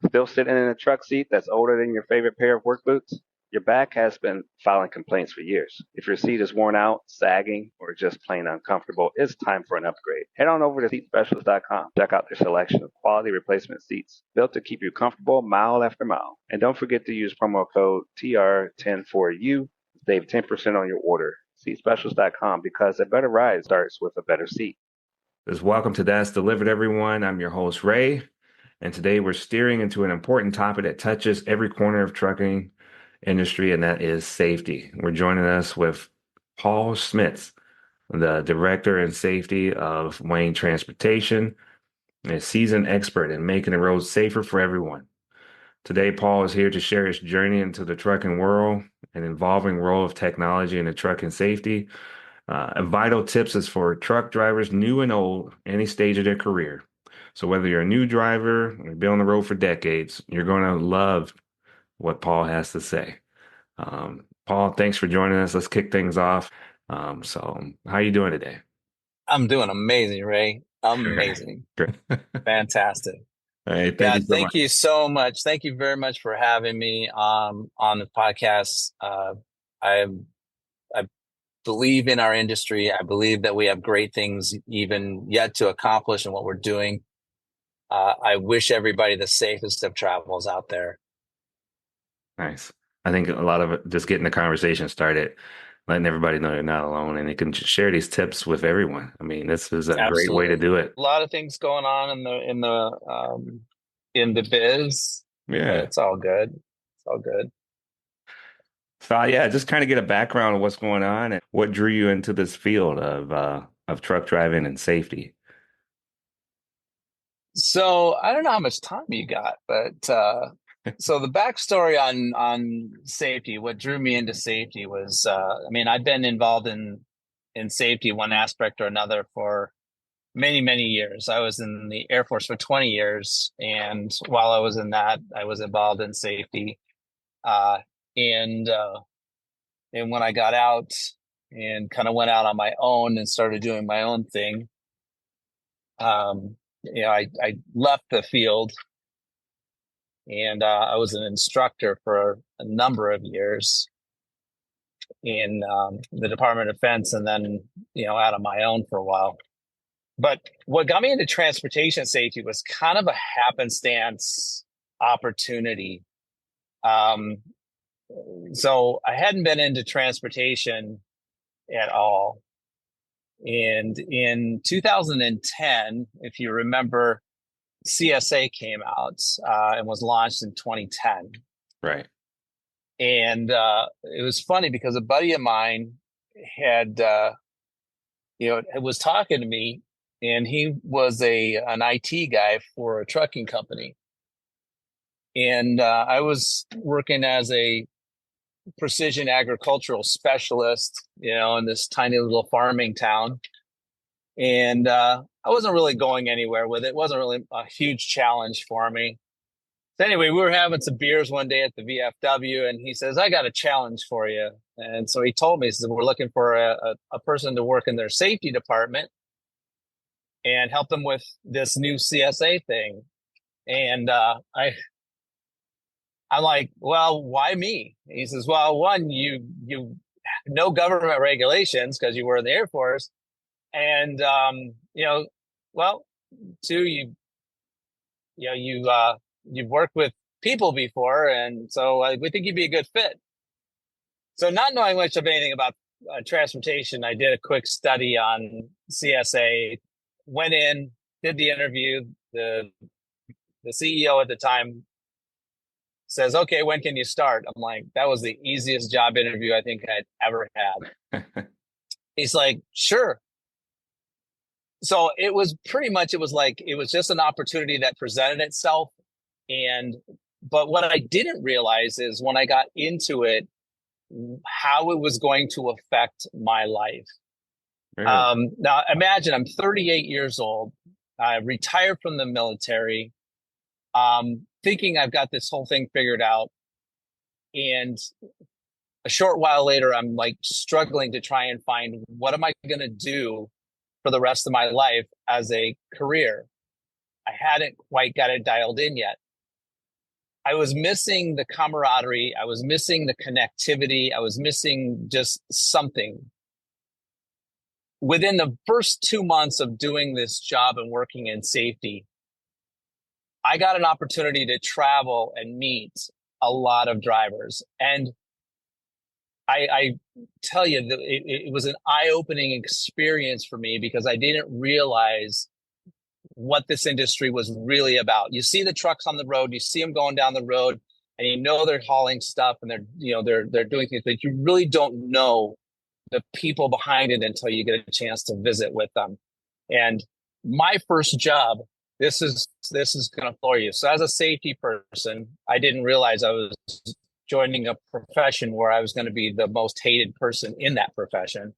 Still sitting in a truck seat that's older than your favorite pair of work boots? Your back has been filing complaints for years. If your seat is worn out, sagging, or just plain uncomfortable, it's time for an upgrade. Head on over to seatspecialist.com. Check out their selection of quality replacement seats built to keep you comfortable mile after mile. And don't forget to use promo code TR10 4U to save 10% on your order. Seatspecialist.com, because a better ride starts with a better seat. Welcome to That's Delivered, everyone. I'm your host, Ray. And today we're steering into an important topic that touches every corner of trucking industry, and that is safety. We're joining us with Paul Schmitz, the Director in Safety of Wayne Transportation, and a seasoned expert in making the roads safer for everyone. Today, Paul is here to share his journey into the trucking world, an evolving role of technology in the trucking safety, vital tips is for truck drivers, new and old, any stage of their career. So whether you're a new driver or you've been on the road for decades, you're going to love what Paul has to say. Paul, thanks for joining us. Let's kick things off. How are you doing today? I'm doing amazing, Ray. Amazing. Great. Fantastic. Hey, thank you so much. Thank you so much. Thank you very much for having me on the podcast. I believe in our industry. I believe that we have great things even yet to accomplish in what we're doing. I wish everybody the safest of travels out there. Nice. I think a lot of it, just getting the conversation started, letting everybody know they're not alone, and they can share these tips with everyone. I mean, this is a great way to do it. A lot of things going on in the biz. Yeah, but it's all good. It's all good. So yeah, just kind of get a background of what's going on and what drew you into this field of truck driving and safety. So I don't know how much time you got, but so the backstory on safety, what drew me into safety was, I've been involved in safety, one aspect or another, for many, many years. I was in the Air Force for 20 years, and while I was in that, I was involved in safety. Uh, and when I got out and kind of went out on my own and started doing my own thing, I left the field, and I was an instructor for a number of years in the Department of Defense, and then out on my own for a while. But what got me into transportation safety was kind of a happenstance opportunity. So I hadn't been into transportation at all. And in 2010, if you remember, CSA came out and was launched in 2010. Right. And it was funny because a buddy of mine had, was talking to me, and he was an IT guy for a trucking company. And I was working as a precision agricultural specialist, in this tiny little farming town. And I wasn't really going anywhere with it. It wasn't really a huge challenge for me. So anyway, we were having some beers one day at the VFW, and he says, "I got a challenge for you." And so he told me, he said, "We're looking for a person to work in their safety department and help them with this new CSA thing." And I'm like, "Well, why me?" He says, "Well, one, you know government regulations because you were in the Air Force, and well, two, you've worked with people before, and so we think you'd be a good fit." So, not knowing much of anything about transportation, I did a quick study on CSA. Went in, did the interview. The CEO at the time says, "Okay, when can you start?" I'm like, that was the easiest job interview I think I'd ever had. He's like, "Sure." So it was just an opportunity that presented itself. But what I didn't realize is when I got into it, how it was going to affect my life. Now imagine I'm 38 years old. I retired from the military, thinking I've got this whole thing figured out. And a short while later, I'm like struggling to try and find, what am I going to do for the rest of my life as a career? I hadn't quite got it dialed in yet. I was missing the camaraderie. I was missing the connectivity. I was missing just something. Within the first 2 months of doing this job and working in safety, I got an opportunity to travel and meet a lot of drivers. And I tell you that it was an eye-opening experience for me because I didn't realize what this industry was really about. You see the trucks on the road, you see them going down the road, and you know they're hauling stuff and they're doing things, but you really don't know the people behind it until you get a chance to visit with them. And my first job, this is going to floor you. So as a safety person, I didn't realize I was joining a profession where I was going to be the most hated person in that profession.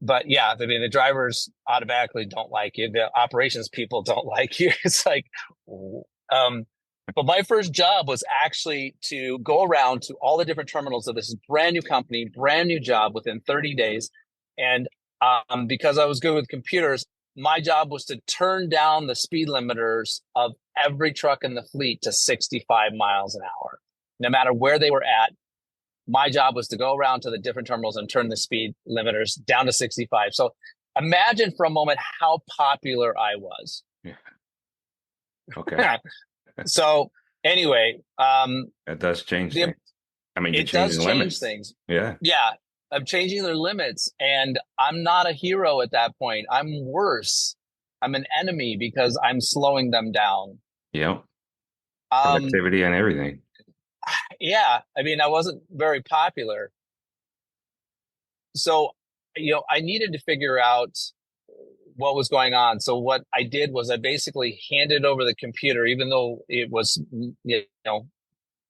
But yeah, I mean, the drivers automatically don't like you. The operations people don't like you. It's like, but my first job was actually to go around to all the different terminals of this brand new company, brand new job within 30 days. And because I was good with computers, my job was to turn down the speed limiters of every truck in the fleet to 65 miles an hour, no matter where they were at. My job was to go around to the different terminals and turn the speed limiters down to 65. So imagine for a moment how popular I was. Yeah. Okay. So anyway, that does change things. I mean, it does change things. Yeah. Yeah. I'm changing their limits, and I'm not a hero at that point. I'm worse. I'm an enemy because I'm slowing them down. Yep. Productivity and everything. Yeah. I mean, I wasn't very popular. So, I needed to figure out what was going on. So what I did was I basically handed over the computer, even though it was,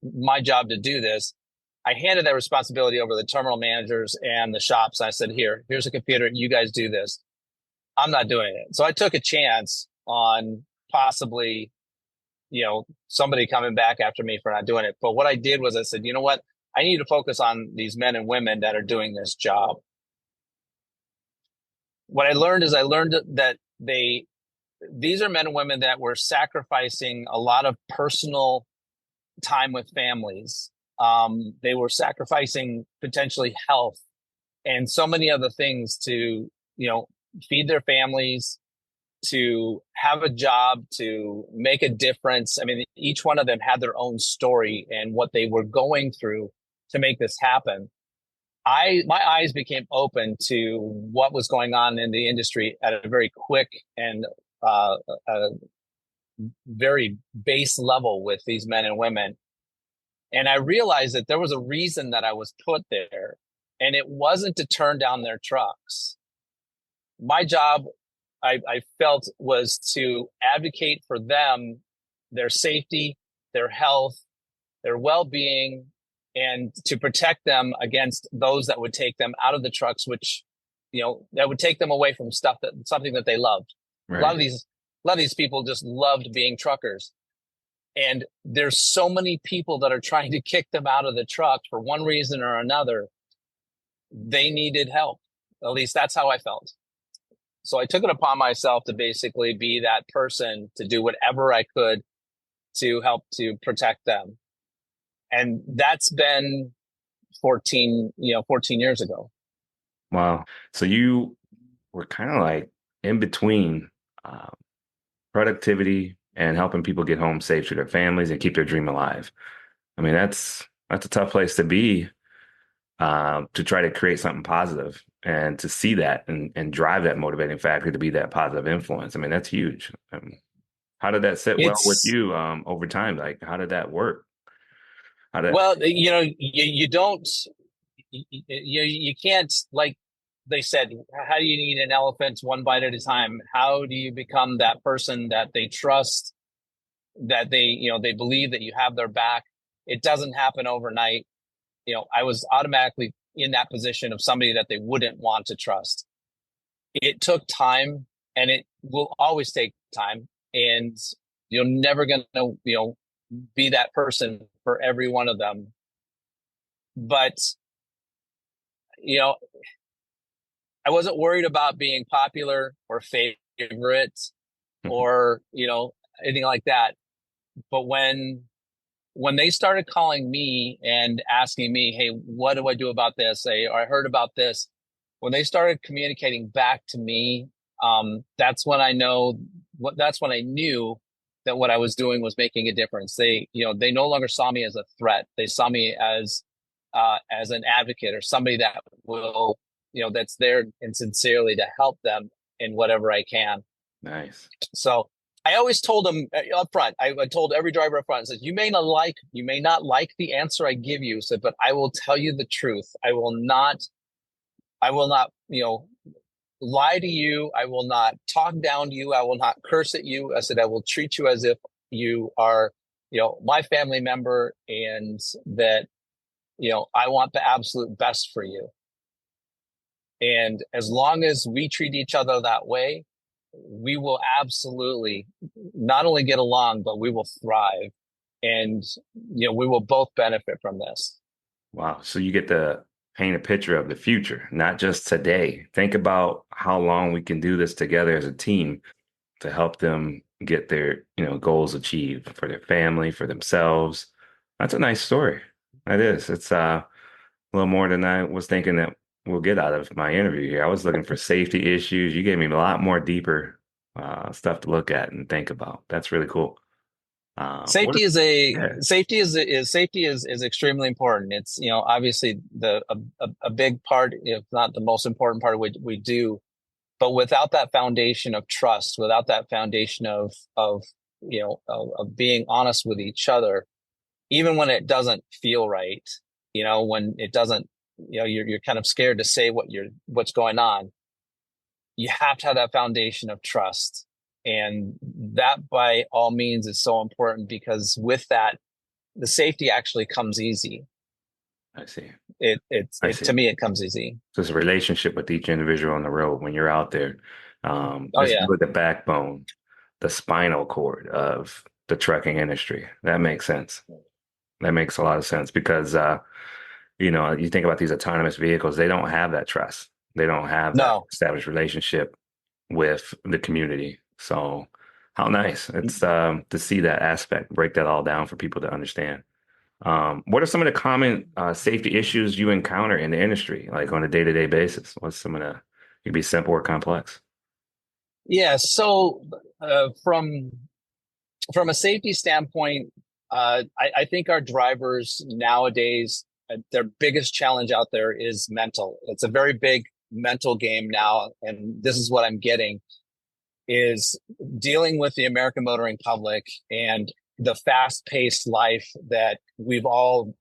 my job to do this. I handed that responsibility over to the terminal managers and the shops. I said, here's a computer. You guys do this. I'm not doing it. So I took a chance on possibly, somebody coming back after me for not doing it. But what I did was I said, you know what? I need to focus on these men and women that are doing this job. What I learned that these are men and women that were sacrificing a lot of personal time with families. They were sacrificing potentially health and so many other things to, feed their families, to have a job, to make a difference. I mean, each one of them had their own story and what they were going through to make this happen. My eyes became open to what was going on in the industry at a very quick and a very base level with these men and women. And I realized that there was a reason that I was put there, and it wasn't to turn down their trucks. My job, I felt, was to advocate for them, their safety, their health, their well-being, and to protect them against those that would take them out of the trucks, which, that would take them away from something that they loved. Right. A lot of these people just loved being truckers. And there's so many people that are trying to kick them out of the truck for one reason or another. They needed help. At least that's how I felt. So I took it upon myself to basically be that person, to do whatever I could to help to protect them. And that's been 14 years ago. Wow. So you were kind of like in between productivity and helping people get home safe to their families and keep their dream alive. I mean, that's a tough place to be, to try to create something positive and to see that and drive that motivating factor to be that positive influence. I mean, that's huge. How did that sit well with you over time? Like, how did that work? Well, you don't, you can't, like they said, how do you eat an elephant one bite at a time? How do you become that person that they trust, that they believe that you have their back? It doesn't happen overnight. I was automatically in that position of somebody that they wouldn't want to trust. It took time, and it will always take time, and you're never going to, be that person for every one of them. But, I wasn't worried about being popular or favorite or, anything like that. But when when they started calling me and asking me, hey, what do I do about this? I heard about this. When they started communicating back to me, that's when I knew that what I was doing was making a difference. They no longer saw me as a threat. They saw me as an advocate or somebody that will, that's there and sincerely to help them in whatever I can. Nice. So I always told them up front. I told every driver up front, I said, you may not like the answer I give you, said, but I will tell you the truth. I will not, lie to you. I will not talk down to you. I will not curse at you. I said, I will treat you as if you are, my family member, and that, I want the absolute best for you. And as long as we treat each other that way, we will absolutely not only get along, but we will thrive. And, we will both benefit from this. Wow. So you get to paint a picture of the future, not just today. Think about how long we can do this together as a team to help them get their, goals achieved for their family, for themselves. That's a nice story. That is. It's a little more than I was thinking that we'll get out of my interview here. I was looking for safety issues. You gave me a lot more deeper stuff to look at and think about. That's really cool. Safety is yeah. safety is extremely important. It's, obviously a big part, if not the most important part of what we do. But without that foundation of trust, without that foundation of being honest with each other, even when it doesn't feel right, when it doesn't, you're kind of scared to say what's going on. You have to have that foundation of trust. And that by all means is so important, because with that, the safety actually comes easy. I see. To me, it comes easy. So it's a relationship with each individual on the road when you're out there. It's Yeah. really the backbone, the spinal cord of the trucking industry. That makes sense. That makes a lot of sense because, you think about these autonomous vehicles, they don't have that trust. They don't have that No. established relationship with the community. So how nice it's to see that aspect, break that all down for people to understand. What are some of the common safety issues you encounter in the industry, like on a day-to-day basis? What's some of the, it could be simple or complex? Yeah. So from a safety standpoint, I think our drivers nowadays, their biggest challenge out there is mental. It's a very big mental game now. And this is what I'm getting, is dealing with the American motoring public and the fast-paced life that we've all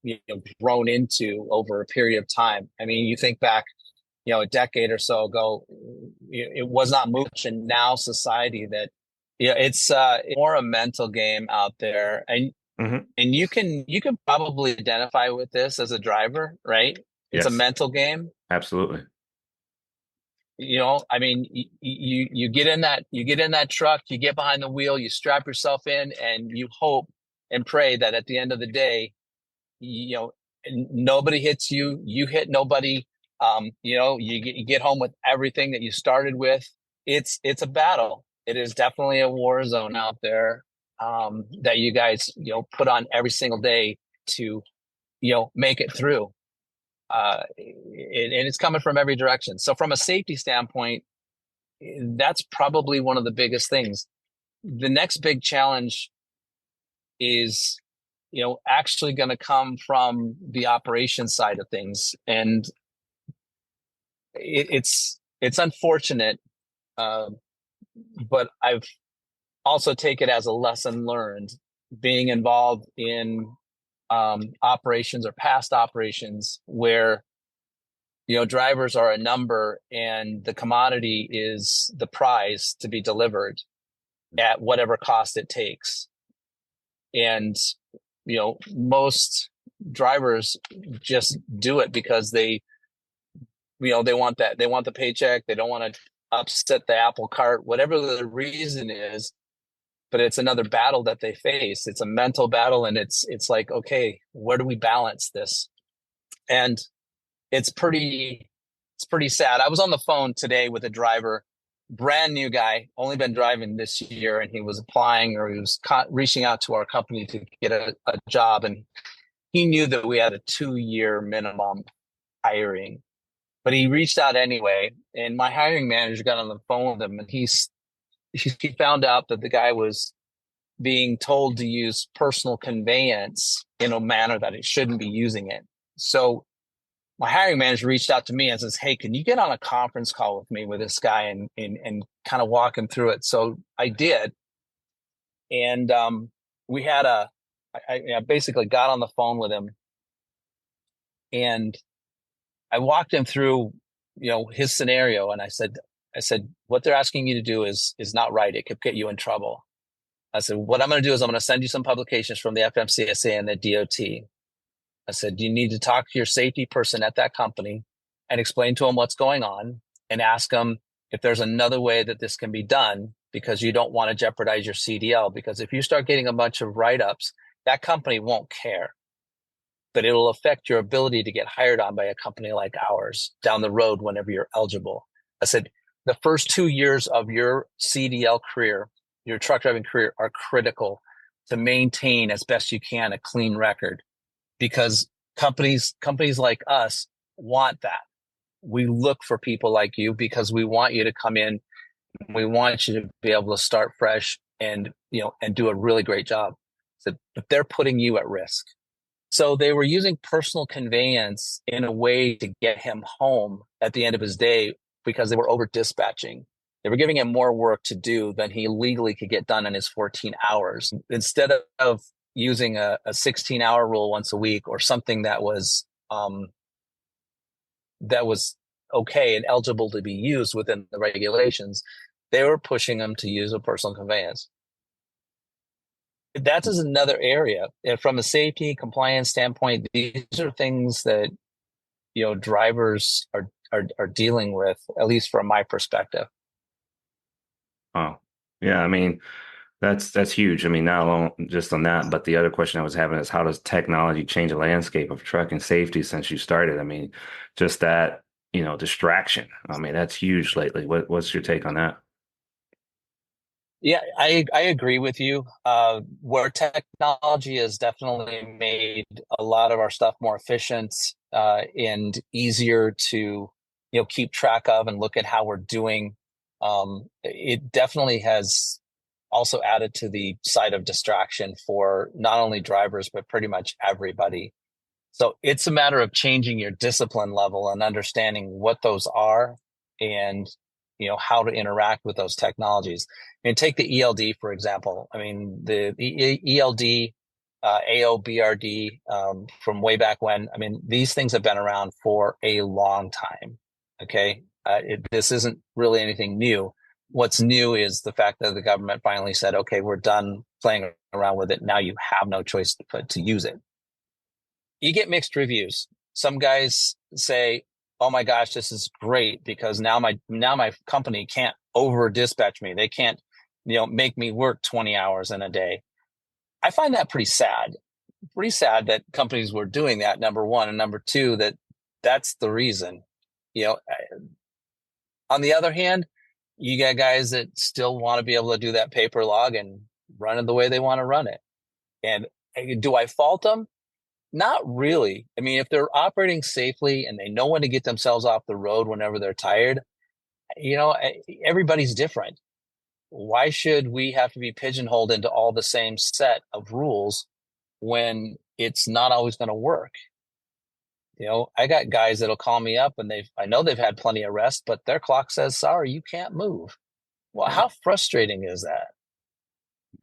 grown into over a period of time. I mean, you think back, a decade or so ago, it was not much, and now society that it's more a mental game out there, and Mm-hmm. and you can probably identify with this as a driver, right? It's a Yes, mental game. absolutely. I mean, you get in that truck, you get behind the wheel, you strap yourself in, and you hope and pray that at the end of the day, nobody hits you, you hit nobody. You get home with everything that you started with. It's a battle. It is definitely a war zone out there, that you guys, put on every single day to, make it through. And it's coming from every direction. So from a safety standpoint, that's probably one of the biggest things. The next big challenge is, actually going to come from the operations side of things. And it's unfortunate, but I've also take it as a lesson learned, being involved in operations or past operations where drivers are a number and the commodity is the prize to be delivered at whatever cost it takes. And most drivers just do it because they want the paycheck, they don't want to upset the apple cart, whatever the reason is. But it's another battle that they face. It's a mental battle, and it's like, okay, where do we balance this? And it's pretty sad. I was on the phone today with a driver brand new guy, only been driving this year, and he was applying, or he was reaching out to our company to get a job. And he knew that we had a 2-year minimum hiring, but he reached out anyway. And my hiring manager got on the phone with him, and he found out that the guy was being told to use personal conveyance in a manner that it shouldn't be using it. So my hiring manager reached out to me and says, "Hey, can you get on a conference call with me with this guy and kind of walk him through it?" So I did. And we had I basically got on the phone with him, and I walked him through, his scenario. And I said, "What they're asking you to do is not right. It could get you in trouble." I said, "What I'm going to do is I'm going to send you some publications from the FMCSA and the DOT." I said, "You need to talk to your safety person at that company and explain to them what's going on, and ask them if there's another way that this can be done, because you don't want to jeopardize your CDL. Because if you start getting a bunch of write-ups, that company won't care, but it'll affect your ability to get hired on by a company like ours down the road whenever you're eligible." I said, "The first 2 years of your CDL career, your truck driving career, are critical to maintain as best you can a clean record, because companies like us want that. We look for people like you because we want you to come in. We want you to be able to start fresh and do a really great job." So, but they're putting you at risk. So they were using personal conveyance in a way to get him home at the end of his day, because they were over dispatching. They were giving him more work to do than he legally could get done in his 14 hours. Instead of using a 16-hour rule once a week, or something that was okay and eligible to be used within the regulations, they were pushing him to use a personal conveyance. That is another area. And from a safety compliance standpoint, these are things that drivers are dealing with, at least from my perspective. Oh, yeah. I mean, that's huge. I mean, not alone just on that, but the other question I was having is, how does technology change the landscape of trucking safety since you started? I mean, just that, distraction. I mean, that's huge lately. What's your take on that? Yeah, I agree with you. Where technology has definitely made a lot of our stuff more efficient, and easier to keep track of and look at how we're doing. It definitely has also added to the side of distraction for not only drivers, but pretty much everybody. So it's a matter of changing your discipline level and understanding what those are, and how to interact with those technologies. I mean, take the ELD, for example. I mean, the ELD, AOBRD, from way back when. I mean, these things have been around for a long time. Okay. This isn't really anything new. What's new is the fact that the government finally said, "Okay, we're done playing around with it. Now you have no choice to use it." You get mixed reviews. Some guys say, "Oh my gosh, this is great, because now my company can't over dispatch me. They can't, make me work 20 hours in a day." I find that pretty sad. Pretty sad that companies were doing that, number one, and number two, that's the reason. You know, on the other hand, you got guys that still want to be able to do that paper log and run it the way they want to run it. And do I fault them? Not really. I mean, if they're operating safely and they know when to get themselves off the road whenever they're tired, everybody's different. Why should we have to be pigeonholed into all the same set of rules when it's not always going to work? I got guys that'll call me up and I know they've had plenty of rest, but their clock says, "Sorry, you can't move." Well, Yeah. how frustrating is that?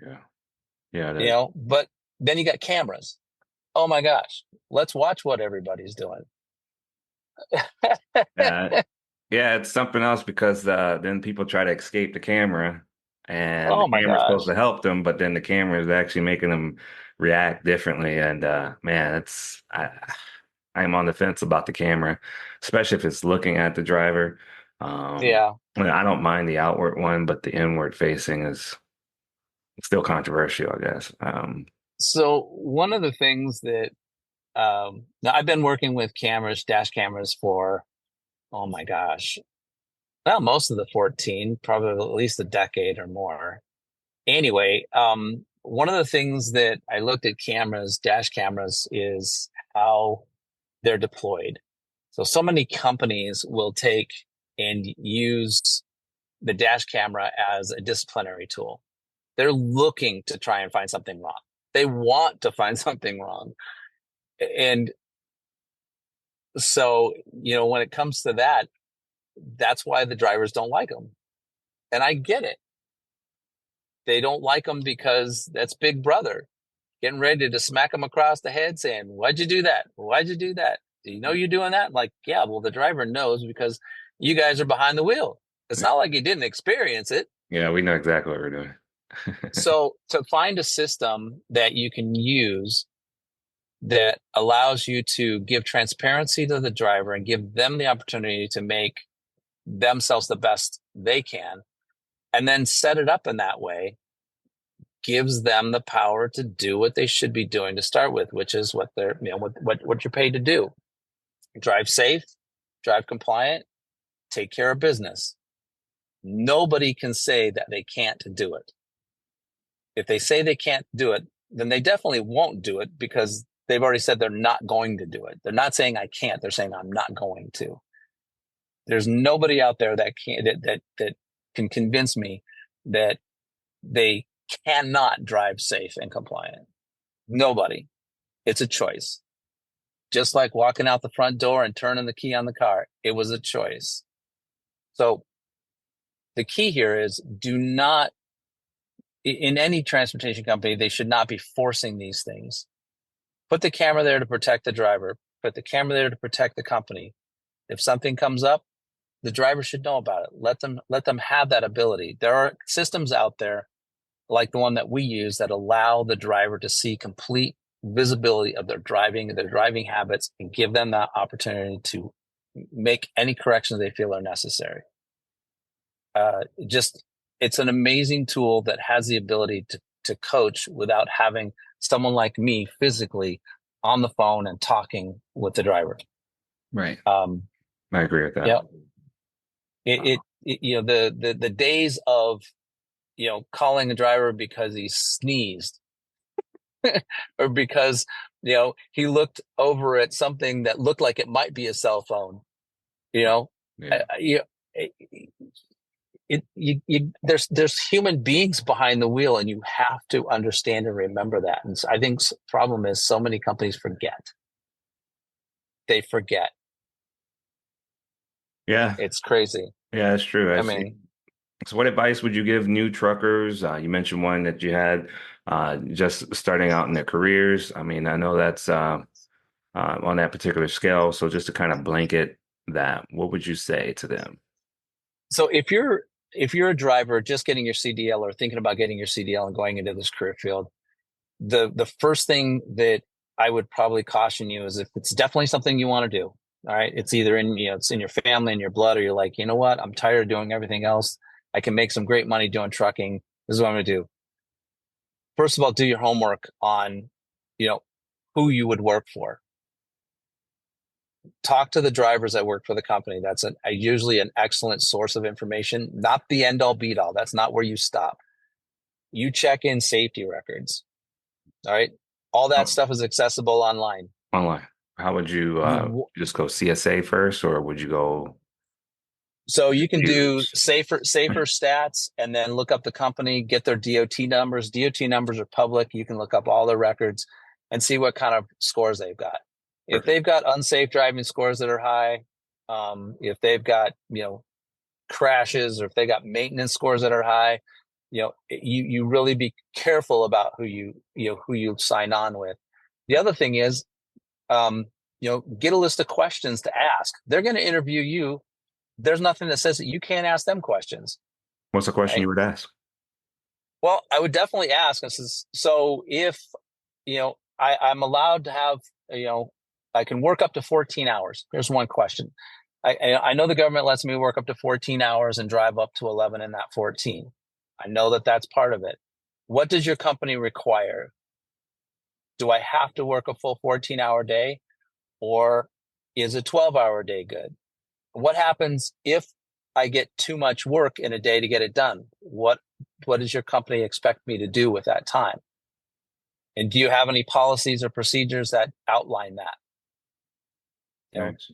Yeah. Yeah, it is. But then you got cameras. Oh my gosh, let's watch what everybody's doing. Uh, yeah, it's something else because then people try to escape the camera, and the Oh my camera's supposed gosh. to help them, but then the camera is actually making them react differently. And man, I'm on the fence about the camera, especially if it's looking at the driver. Yeah. I don't mind the outward one, but the inward facing is still controversial, I guess. So one of the things that now I've been working with dash cameras for, oh my gosh, well, most of the 14, probably at least a decade or more. Anyway, one of the things that I looked at cameras, dash cameras, is how they're deployed. So many companies will take and use the dash camera as a disciplinary tool. They're looking to try and find something wrong. They want to find something wrong. And so, when it comes to that, that's why the drivers don't like them. And I get it. They don't like them because that's Big Brother getting ready to smack them across the head saying, why'd you do that? Why'd you do that? Do you know you're doing that? Like, yeah, well, the driver knows because you guys are behind the wheel. It's not like you didn't experience it. Yeah, we know exactly what we're doing. So to find a system that you can use that allows you to give transparency to the driver and give them the opportunity to make themselves the best they can, and then set it up in that way, gives them the power to do what they should be doing to start with, which is what they're, what you're paid to do. Drive safe, drive compliant, take care of business. Nobody can say that they can't do it. If they say they can't do it, then they definitely won't do it because they've already said they're not going to do it. They're not saying I can't. They're saying I'm not going to. There's nobody out there that can convince me that they cannot drive safe and compliant. Nobody. It's a choice. Just like walking out the front door and turning the key on the car, it was a choice. So the key here is in any transportation company, they should not be forcing these things. Put the camera there to protect the driver. Put the camera there to protect the company. If something comes up, the driver should know about it. Let them have that ability. There are systems out there like the one that we use that allow the driver to see complete visibility of their driving habits, and give them that opportunity to make any corrections they feel are necessary. It's an amazing tool that has the ability to coach without having someone like me physically on the phone and talking with the driver. Right. I agree with that. Yeah. The days of, calling a driver because he sneezed or because, he looked over at something that looked like it might be a cell phone, Yeah. There's human beings behind the wheel, and you have to understand and remember that. And so I think the problem is so many companies forget. They forget. Yeah. It's crazy. Yeah, that's true. So what advice would you give new truckers? You mentioned one that you had just starting out in their careers. I mean, I know that's on that particular scale. So just to kind of blanket that, what would you say to them? So if you're a driver just getting your CDL or thinking about getting your CDL and going into this career field, the first thing that I would probably caution you is if it's definitely something you want to do. All right. It's either it's in your family, in your blood, or you're like, you know what? I'm tired of doing everything else. I can make some great money doing trucking. This is what I'm going to do. First of all, do your homework on, who you would work for. Talk to the drivers that work for the company. That's usually an excellent source of information, not the end all beat all. That's not where you stop. You check in safety records. All right. All that stuff is accessible online. Online. How would you just go CSA first, or would you go? So you can do safer stats and then look up the company, get their DOT numbers. DOT numbers are public. You can look up all their records and see what kind of scores they've got. If they've got unsafe driving scores that are high, if they've got, crashes, or if they got maintenance scores that are high, you really be careful about who you sign on with. The other thing is, get a list of questions to ask. They're going to interview you. There's nothing that says that you can't ask them questions. What's the question you would ask? Well, I would definitely ask. So if, I'm allowed to have, I can work up to 14 hours. Here's one question. I know the government lets me work up to 14 hours and drive up to 11 in that 14. I know that that's part of it. What does your company require? Do I have to work a full 14-hour day, or is a 12-hour day good? What happens if I get too much work in a day to get it done. What does your company expect me to do with that time? And do you have any policies or procedures that outline that? You know, Nice.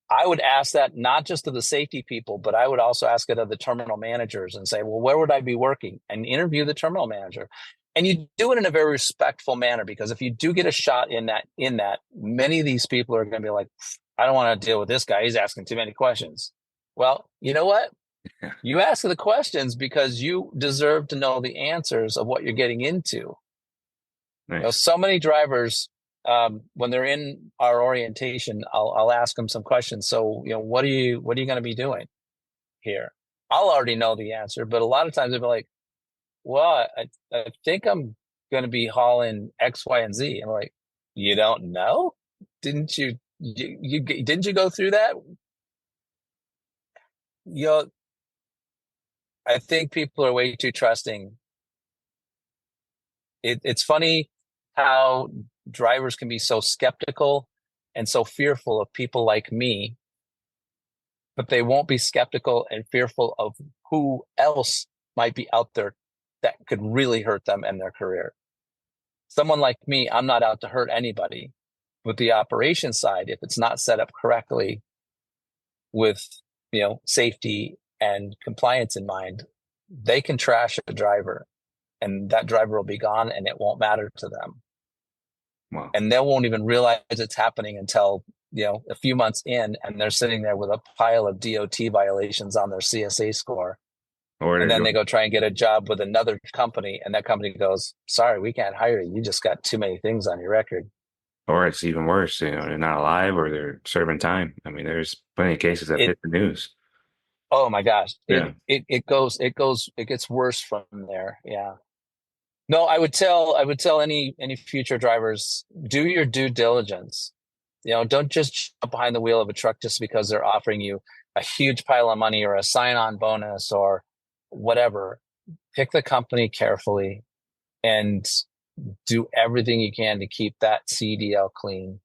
I would ask that not just of the safety people, but I would also ask it of the terminal managers and say, well, where would I be working? And interview the terminal manager. And you do it in a very respectful manner, because if you do get a shot in that, many of these people are going to be like, I don't want to deal with this guy. He's asking too many questions. Well, you know what? Yeah. You ask the questions because you deserve to know the answers of what you're getting into. Nice. So many drivers, when they're in our orientation, I'll ask them some questions. So, what are you going to be doing here? I'll already know the answer, but a lot of times they'll be like, well, I think I'm going to be hauling X, Y, and Z. I'm like, you don't know? Didn't you didn't you go through that? I think people are way too trusting. It's funny how drivers can be so skeptical and so fearful of people like me, but they won't be skeptical and fearful of who else might be out there that could really hurt them and their career. Someone like me, I'm not out to hurt anybody. With the operation side, if it's not set up correctly with, safety and compliance in mind, they can trash a driver and that driver will be gone and it won't matter to them. Wow. And they won't even realize it's happening until, a few months in, and they're sitting there with a pile of DOT violations on their CSA score. And then they go try and get a job with another company, and that company goes, sorry, we can't hire you. You just got too many things on your record. Or it's even worse, they're not alive or they're serving time. I mean, there's plenty of cases that hit the news. Oh my gosh. Yeah. It gets worse from there. Yeah. No, I would tell any future drivers, do your due diligence. Don't just jump behind the wheel of a truck just because they're offering you a huge pile of money or a sign-on bonus or whatever. Pick the company carefully and do everything you can to keep that CDL clean.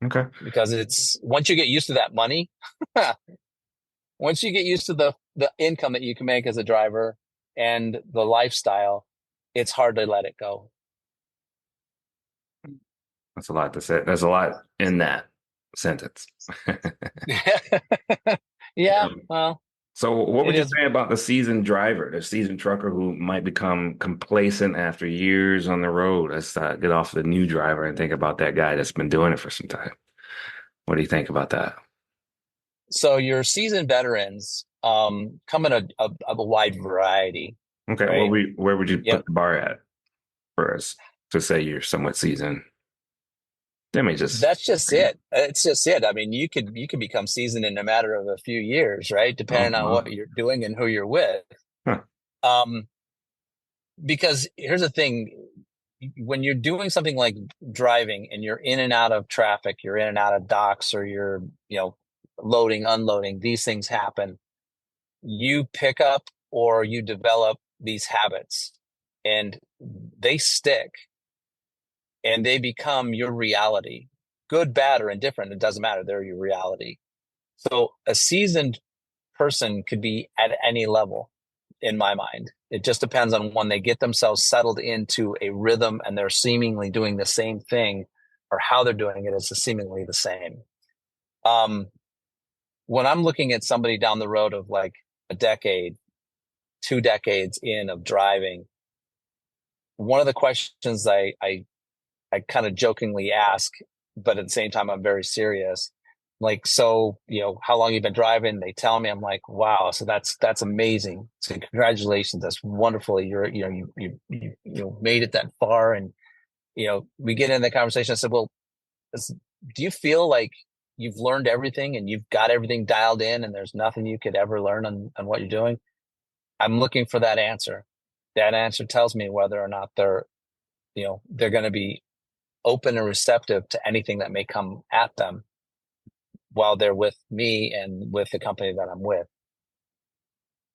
Okay. Because once you get used to that money, once you get used to the income that you can make as a driver and the lifestyle, it's hard to let it go. That's a lot to say. There's a lot in that sentence. Yeah. Well, so what would you say about the seasoned driver, the seasoned trucker who might become complacent after years on the road? Let's get off the new driver and think about that guy that's been doing it for some time. What do you think about that? So your seasoned veterans come in a wide variety. Okay, right? Where would you put the bar at for us to say you're somewhat seasoned? That's just it. It's just it. I mean, you could become seasoned in a matter of a few years, right? Depending on what you're doing and who you're with. Huh. Because here's the thing. When you're doing something like driving and you're in and out of traffic, you're in and out of docks, or you're, loading, unloading, these things happen. You pick up or you develop these habits and they stick. And they become your reality, good, bad, or indifferent. It doesn't matter. They're your reality. So a seasoned person could be at any level in my mind. It just depends on when they get themselves settled into a rhythm and they're seemingly doing the same thing, or how they're doing it is seemingly the same. When I'm looking at somebody down the road of like a decade, 2 decades in of driving, one of the questions I kind of jokingly ask, but at the same time, I'm very serious. Like, so, how long you've been driving? They tell me. I'm like, wow. So that's amazing. So congratulations. That's wonderful. You made it that far. And, we get into the conversation. I said, well, do you feel like you've learned everything and you've got everything dialed in and there's nothing you could ever learn on what you're doing? I'm looking for that answer. That answer tells me whether or not they're going to be open and receptive to anything that may come at them while they're with me and with the company that I'm with.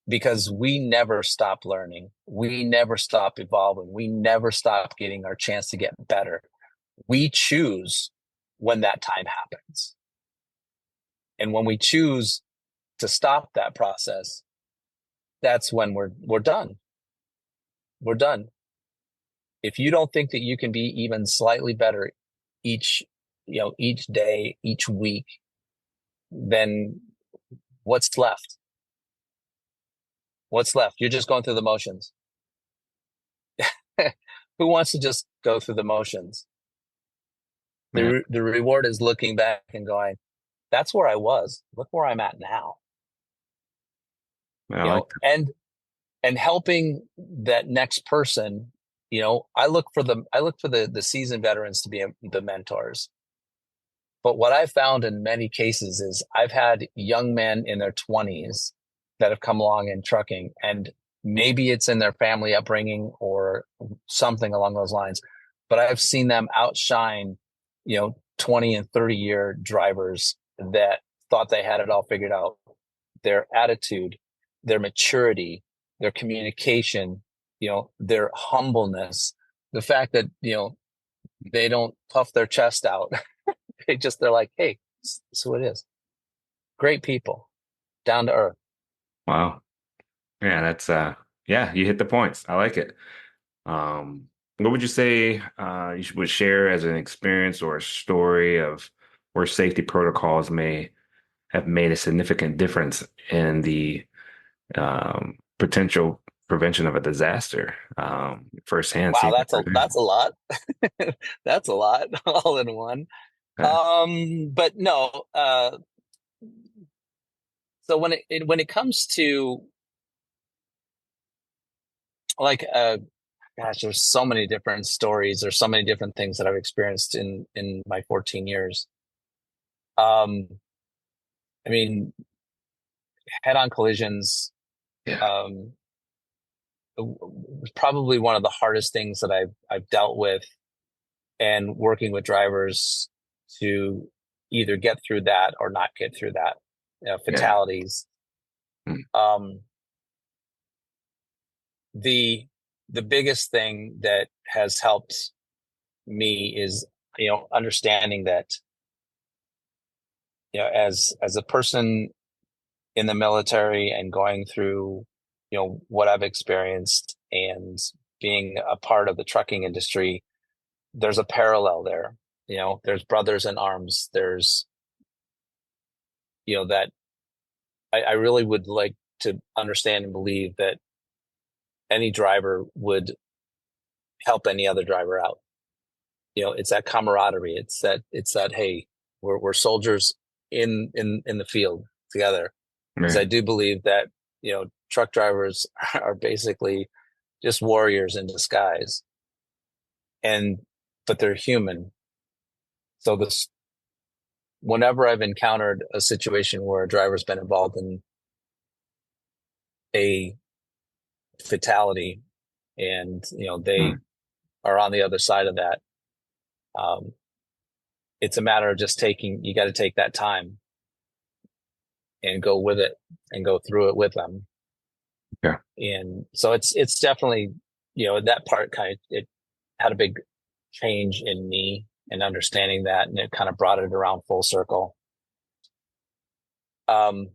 Because we never stop learning. We never stop evolving. We never stop getting our chance to get better. We choose when that time happens. And when we choose to stop that process, that's when we're done. We're done. If you don't think that you can be even slightly better each day, each week, then what's left? What's left? You're just going through the motions. Who wants to just go through the motions? Yeah. The reward is looking back and going, that's where I was. Look where I'm at now. I like And helping that next person. I look for the seasoned veterans to be the mentors. But what I've found in many cases is I've had young men in their 20s that have come along in trucking, and maybe it's in their family upbringing or something along those lines, but I've seen them outshine, 20 and 30-year drivers that thought they had it all figured out. Their attitude, their maturity, their communication, their humbleness, the fact that, they don't puff their chest out. They're like, hey, this is who it is. Great people, down to earth. Wow. Yeah, that's yeah, you hit the points. I like it. What would you say would share as an experience or a story of where safety protocols may have made a significant difference in the potential prevention of a disaster? Firsthand, Wow, seeing it that's a lot. That's a lot all in one. firsthand. But no. So when it comes to like gosh, there's so many different stories. There's so many different things that I've experienced in my 14 years. Um, I mean, head-on collisions. Yeah, Um, was probably one of the hardest things that I've dealt with, and working with drivers to either get through that or not get through that. yeah. Fatalities. Mm, Um, the biggest thing that has helped me is understanding that as a person in the military and going through what I've experienced and being a part of the trucking industry, there's a parallel there. There's brothers in arms. There's that I really would like to understand and believe that any driver would help any other driver out. It's that camaraderie. It's that hey, we're soldiers in the field together. Because I right. do believe that truck drivers are basically just warriors in disguise, but they're human. So whenever I've encountered a situation where a driver's been involved in a fatality, and they Mm, are on the other side of that, um, it's a matter of just you got to take that time and go with it and go through it with them. yeah. And so it's definitely, that part it had a big change in me and understanding that, and it kind of brought it around full circle. Um,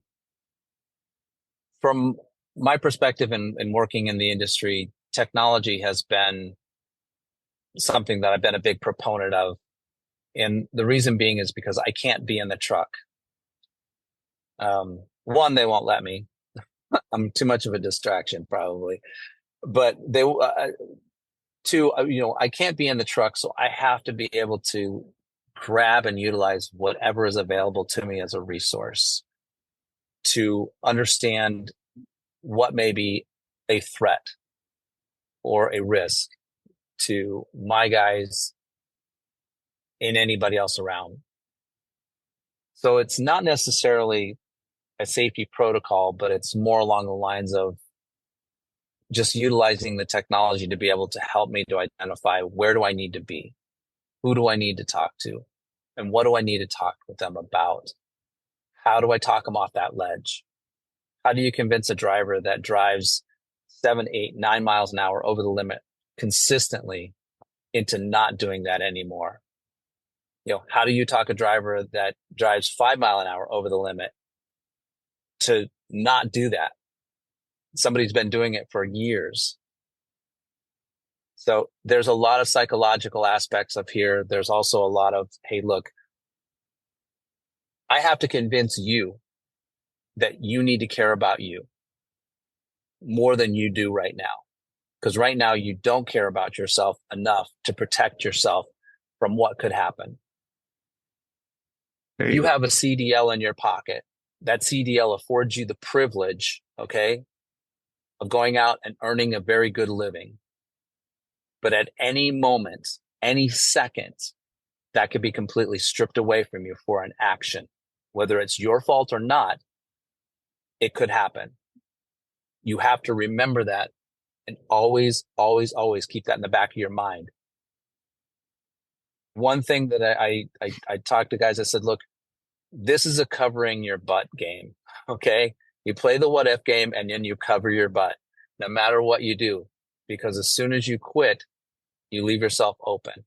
from my perspective in working in the industry, technology has been something that I've been a big proponent of. And the reason being is because I can't be in the truck. One, they won't let me. I'm too much of a distraction, probably. But two, I can't be in the truck, so I have to be able to grab and utilize whatever is available to me as a resource to understand what may be a threat or a risk to my guys and anybody else around. So it's not necessarily a safety protocol, but it's more along the lines of just utilizing the technology to be able to help me to identify where do I need to be, who do I need to talk to, and what do I need to talk with them about? How do I talk them off that ledge? How do you convince a driver that drives 7, 8, 9 miles an hour over the limit consistently into not doing that anymore? How do you talk a driver that drives 5 mile an hour over the limit to not do that. Somebody's been doing it for years. So there's a lot of psychological aspects of here. There's also a lot of, hey, look, I have to convince you that you need to care about you more than you do right now. Because right now you don't care about yourself enough to protect yourself from what could happen. You have a CDL in your pocket. That CDL affords you the privilege, okay, of going out and earning a very good living. But at any moment, any second, that could be completely stripped away from you for an action. Whether it's your fault or not, it could happen. You have to remember that and always, always, always keep that in the back of your mind. One thing that I talked to guys, I said, look, this is a covering your butt game. Okay. You play the what if game and then you cover your butt no matter what you do, because as soon as you quit, you leave yourself open.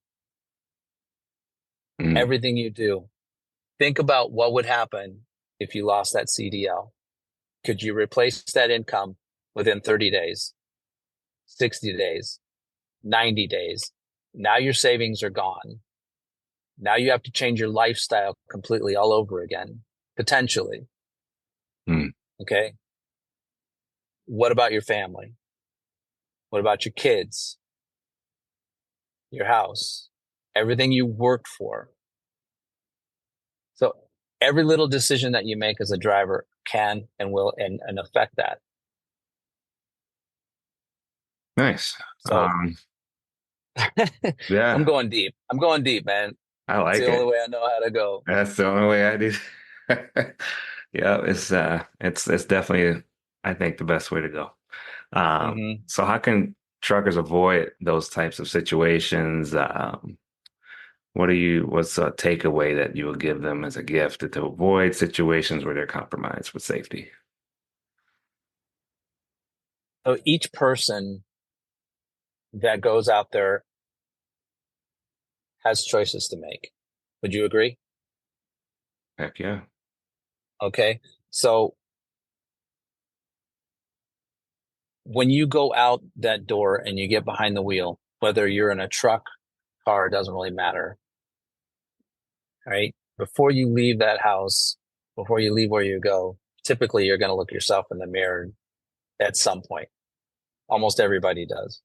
Everything you do, think about what would happen if you lost that CDL. Could you replace that income within 30 days, 60 days, 90 days? Now your savings are gone. Now you have to change your lifestyle completely all over again, potentially. Okay. What about your family? What about your kids? Your house? Everything you worked for? So every little decision that you make as a driver can and will and affect that. Nice. So Yeah, I'm going deep. I'm going deep, man. I It's like the only it. way I know how to go. That's the only way I do. Yeah, it's definitely, I think, the best way to go. So how can truckers avoid those types of situations? What's a takeaway that you will give them as a gift to avoid situations where they're compromised with safety? So each person that goes out there has choices to make. Would you agree? Heck yeah. Okay. So when you go out that door and you get behind the wheel, whether you're in a truck, car, it doesn't really matter. Right? Before you leave that house, before you leave where you go, typically you're going to look yourself in the mirror at some point. Almost everybody does.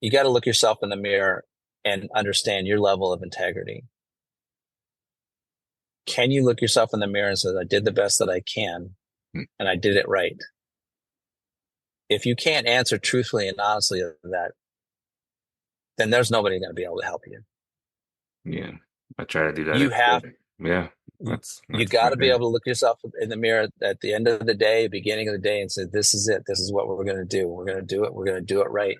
You got to look yourself in the mirror and understand your level of integrity. Can you look yourself in the mirror and say, I did the best that I can and I did it right? If you can't answer truthfully and honestly of that, then there's nobody going to be able to help you. Yeah. I try to do that. You have, Yeah. you got to be able to look yourself in the mirror at the end of the day, beginning of the day, and say, this is it. This is what we're going to do. We're going to do it. We're going to do it right.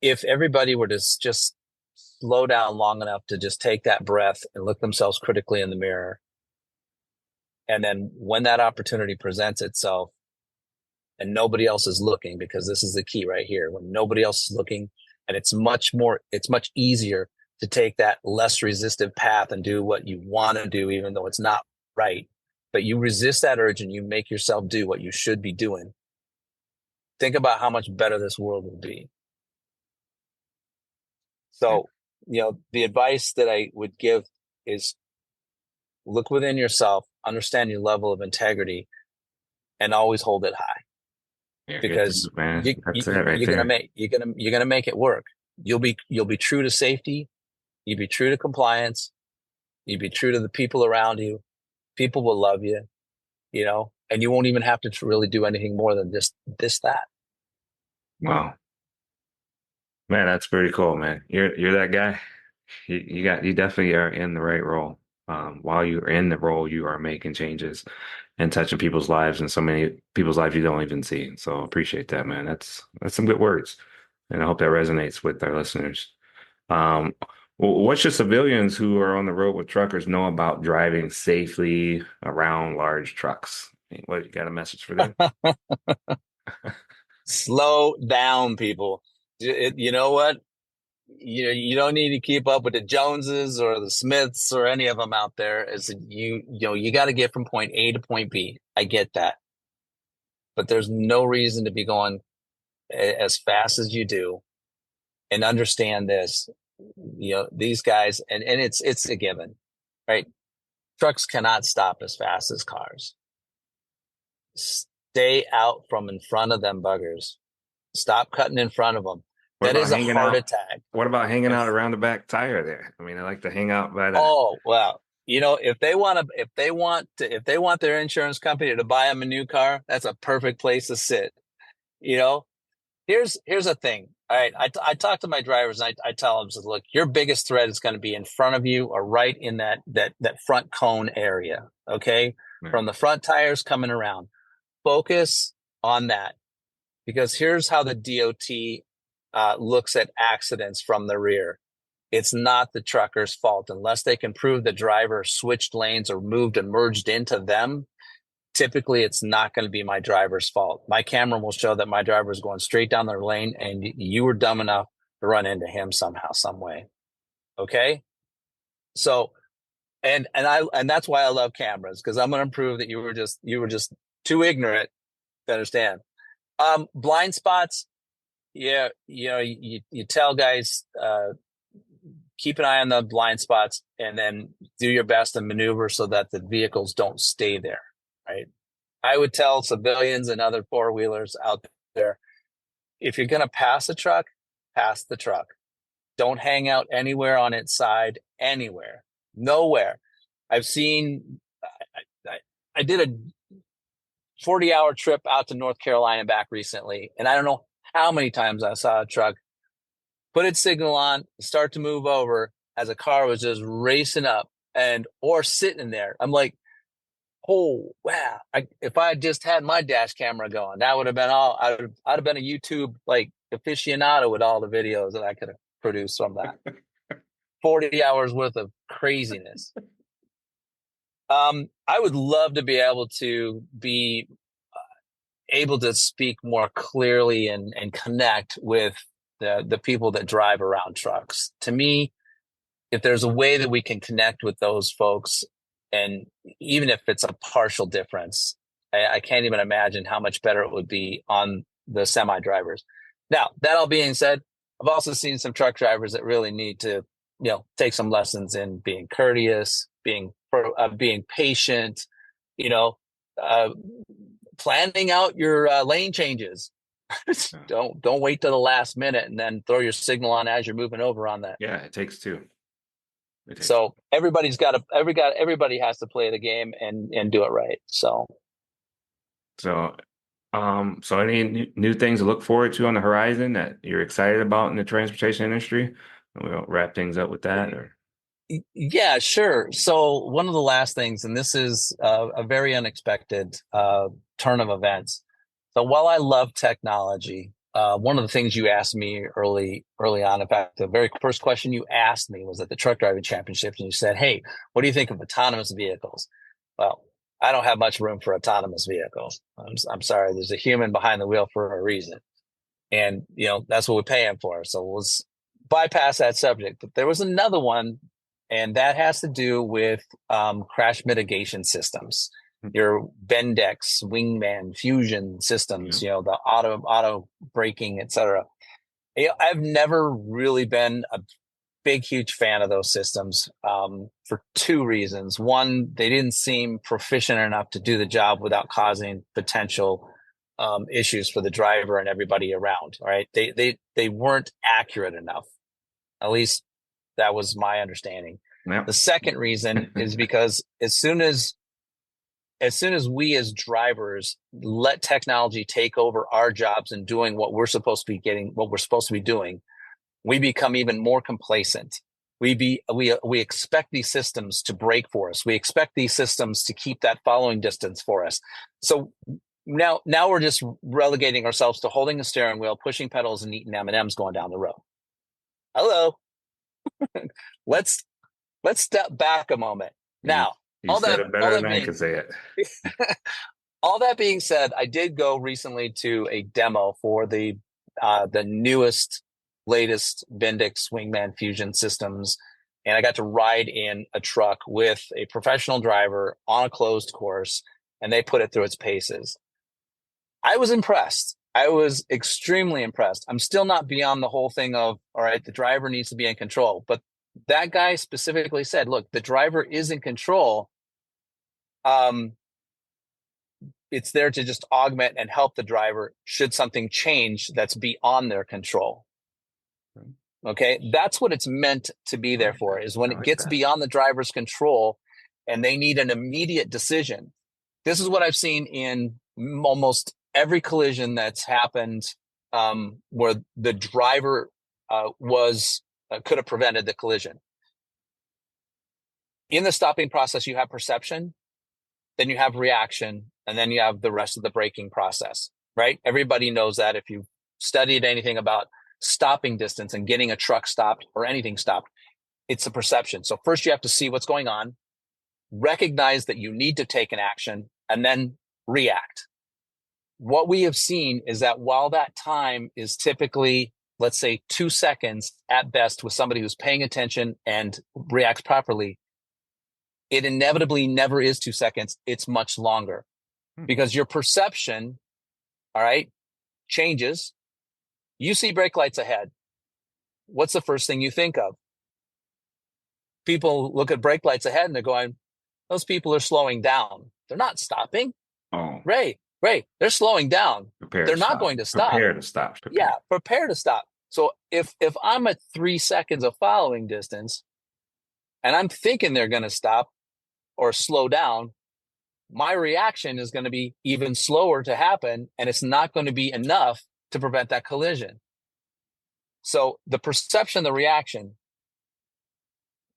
If everybody were to just slow down long enough to just take that breath and look themselves critically in the mirror, and then when that opportunity presents itself and nobody else is looking, because this is the key right here, when nobody else is looking, and it's much easier to take that less resistive path and do what you want to do, even though it's not right. But you resist that urge and you make yourself do what you should be doing. Think about how much better this world would be. So, the advice that I would give is look within yourself, understand your level of integrity, and always hold it high. Because you're gonna make it work. You'll be true to safety. You'll be true to compliance. You'll be true to the people around you. People will love you, and you won't even have to really do anything more than just that. Wow. Man, that's pretty cool, man. You're that guy. You definitely are in the right role. While you're in the role, you are making changes and touching people's lives and so many people's lives you don't even see. So appreciate that, man. That's some good words. And I hope that resonates with our listeners. Um, what should civilians who are on the road with truckers know about driving safely around large trucks? What, you got a message for them? Slow down, people. You know what? you don't need to keep up with the Joneses or the Smiths or any of them out there. You got to get from point A to point B. I get that, but there's no reason to be going as fast as you do. And understand this, these guys, and it's a given, right? Trucks cannot stop as fast as cars. Stay out from in front of them buggers. Stop cutting in front of them. That is a heart attack. What about hanging out around the back tire there? I mean, I like to hang out by the. Oh, well, if they want their insurance company to buy them a new car, that's a perfect place to sit. Here's the thing. All right. I talk to my drivers and I tell them, look, your biggest threat is going to be in front of you or right in that front cone area. Okay. Right. From the front tires coming around, focus on that, because here's how the DOT looks at accidents from the rear. It's not the trucker's fault unless they can prove the driver switched lanes or moved and merged into them. Typically, it's not going to be my driver's fault. My camera will show that my driver is going straight down their lane and you were dumb enough to run into him somehow, some way. Okay. So, and that's why I love cameras, because I'm going to prove that you were just too ignorant to understand. Blind spots. Yeah. You tell guys, keep an eye on the blind spots and then do your best to maneuver so that the vehicles don't stay there. Right. I would tell civilians and other four-wheelers out there, if you're going to pass the truck, pass the truck. Don't hang out anywhere on its side, anywhere, nowhere. I did a 40-hour trip out to North Carolina back recently, and I don't know how many times I saw a truck put its signal on, start to move over as a car was just racing up or sitting there. I'm like, oh, wow. If I had just had my dash camera going, that would have been I'd have been a YouTube aficionado with all the videos that I could have produced from that. 40 hours worth of craziness. I would love to be able to speak more clearly and connect with the people that drive around trucks. To me, if there's a way that we can connect with those folks, and even if it's a partial difference, I can't even imagine how much better it would be on the semi drivers. Now, that all being said, I've also seen some truck drivers that really need to, take some lessons in being courteous, being patient, planning out your lane changes. Don't wait till the last minute and then throw your signal on as you're moving over on that. Yeah, it takes two. So everybody has to play the game and do it right. So any new things to look forward to on the horizon that you're excited about in the transportation industry? We'll wrap things up with that. Yeah, sure. So one of the last things, and this is a very unexpected turn of events. So while I love technology, one of the things you asked me early on, in fact, the very first question you asked me was at the truck driving championships, and you said, "Hey, what do you think of autonomous vehicles?" Well, I don't have much room for autonomous vehicles. I'm sorry. There's a human behind the wheel for a reason, and that's what we pay him for. So let's bypass that subject. But there was another one, and that has to do with crash mitigation systems. Your Bendix, Wingman, Fusion systems, the auto braking, etc. I've never really been a big, huge fan of those systems for two reasons. One, they didn't seem proficient enough to do the job without causing potential issues for the driver and everybody around. All right, they weren't accurate enough. At least that was my understanding. Yep. The second reason is because as soon as we as drivers let technology take over our jobs and doing what we're supposed to be doing, we become even more complacent. We expect these systems to brake for us. We expect these systems to keep that following distance for us. So now we're just relegating ourselves to holding the steering wheel, pushing pedals, and eating M&Ms going down the road. Hello. Let's step back a moment. Now, you said it better than I can say it. All that being said, I did go recently to a demo for the newest latest Bendix Wingman Fusion systems. And I got to ride in a truck with a professional driver on a closed course, and they put it through its paces. I was impressed. I was extremely impressed. I'm still not beyond the whole thing of, all right, the driver needs to be in control. But that guy specifically said, look, the driver is in control. It's there to just augment and help the driver should something change that's beyond their control. Okay, that's what it's meant to be there for, is when it gets beyond the driver's control and they need an immediate decision. This is what I've seen in almost every collision that's happened, where the driver could have prevented the collision. In the stopping process, you have perception, then you have reaction, and then you have the rest of the braking process, right? Everybody knows that. If you've studied anything about stopping distance and getting a truck stopped or anything stopped, it's a perception. So first you have to see what's going on, recognize that you need to take an action, and then react. What we have seen is that while that time is typically, let's say, 2 seconds at best with somebody who's paying attention and reacts properly, it inevitably never is 2 seconds. It's much longer because your perception, all right, changes. You see brake lights ahead. What's the first thing you think of? People look at brake lights ahead and they're going, those people are slowing down. They're not stopping. Oh, Ray, they're slowing down. They're not going to stop. Prepare to stop. Yeah, prepare to stop. So if I'm at 3 seconds of following distance and I'm thinking they're going to stop or slow down, my reaction is going to be even slower to happen, and it's not going to be enough to prevent that collision. So the perception, the reaction.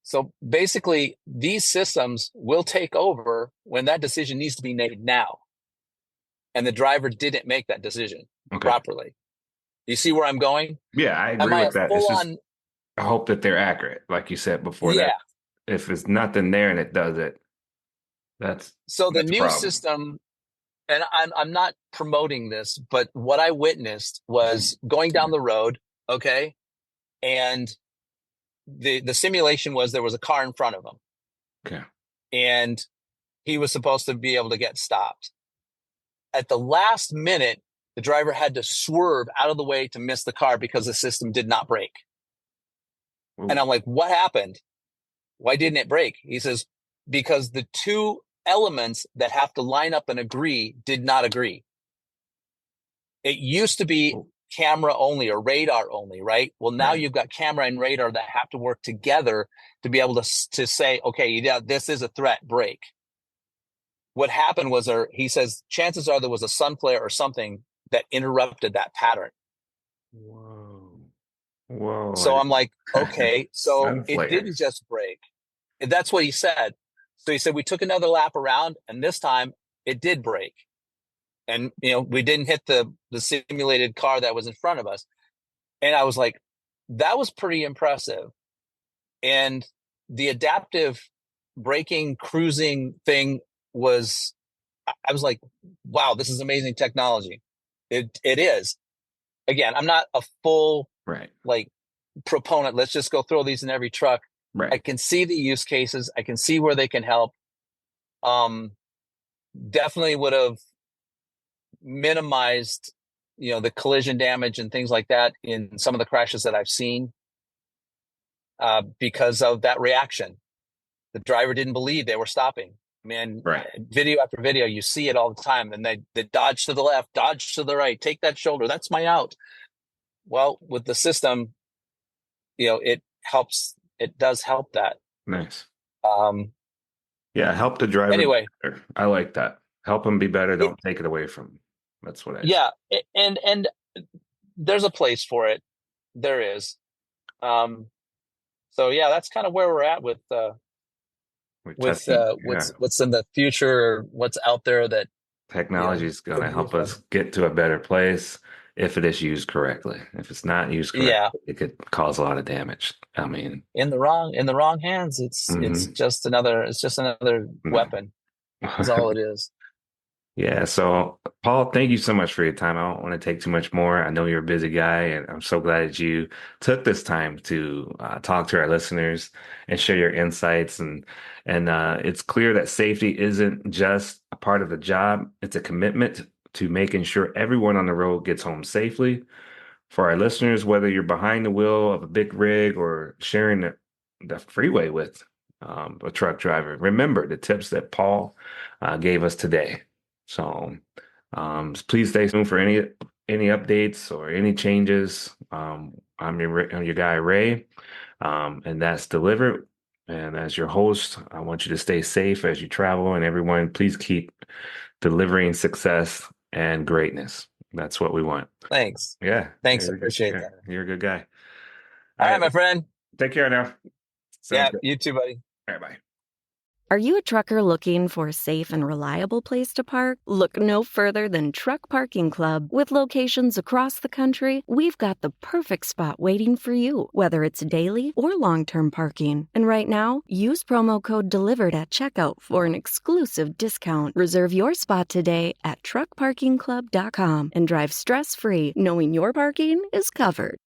So basically, these systems will take over when that decision needs to be made now. And the driver didn't make that decision properly. You see where I'm going? Yeah, I agree with that. It's just, I hope that they're accurate, like you said before. That if it's nothing there and it does it, that's the new system. And I'm not promoting this, but what I witnessed was going down the road, okay, and the simulation was there was a car in front of him, okay, and he was supposed to be able to get stopped. At the last minute, the driver had to swerve out of the way to miss the car because the system did not brake. Ooh. And I'm like, what happened? Why didn't it brake? He says, because the two elements that have to line up and agree did not agree. It used to be camera only or radar only, right? Well, now you've got camera and radar that have to work together to be able to say, okay, yeah, this is a threat, brake. What happened was, he says, chances are there was a sun flare or something that interrupted that pattern. Whoa. So I'm like, okay, so it didn't just brake. And that's what he said. So he said, we took another lap around and this time it did brake. And, we didn't hit the simulated car that was in front of us. And I was like, that was pretty impressive. And the adaptive braking, cruising thing was, I was like, wow, this is amazing technology. It is. Again, I'm not a full proponent. Let's just go throw these in every truck. Right. I can see the use cases. I can see where they can help. Definitely would have minimized, the collision damage and things like that in some of the crashes that I've seen, because of that reaction. The driver didn't believe they were stopping. I mean, video after video, you see it all the time. And they dodge to the left, dodge to the right, take that shoulder. That's my out. Well, with the system, it helps. It does help that. Nice. Help the driver. Anyway, better. I like that. Help him be better. Don't take it away from him. That's what I. Yeah, and there's a place for it. There is. So that's kind of where we're at with what's in the future, or what's out there that technology is going to help us get to a better place if it is used correctly. If it's not used correctly, it could cause a lot of damage. I mean, in the wrong hands, it's just another weapon. That's all it is. Yeah. So, Paul, thank you so much for your time. I don't want to take too much more. I know you're a busy guy, and I'm so glad that you took this time to talk to our listeners and share your insights. And it's clear that safety isn't just a part of the job; it's a commitment to making sure everyone on the road gets home safely. For our listeners, whether you're behind the wheel of a big rig or sharing the freeway with a truck driver, remember the tips that Paul gave us today. So please stay tuned for any updates or any changes. I'm your guy Ray, and that's Delivered. And as your host, I want you to stay safe as you travel, and everyone, please keep delivering success and greatness. That's what we want. Thanks. Yeah, Thanks. Appreciate yeah, that. you're a good guy. All All right, right, my friend. take care now. Sounds Yeah, good. you too, buddy. All right, bye. Are you a trucker looking for a safe and reliable place to park? Look no further than Truck Parking Club. With locations across the country, we've got the perfect spot waiting for you, whether it's daily or long-term parking. And right now, use promo code DELIVERED at checkout for an exclusive discount. Reserve your spot today at truckparkingclub.com and drive stress-free, knowing your parking is covered.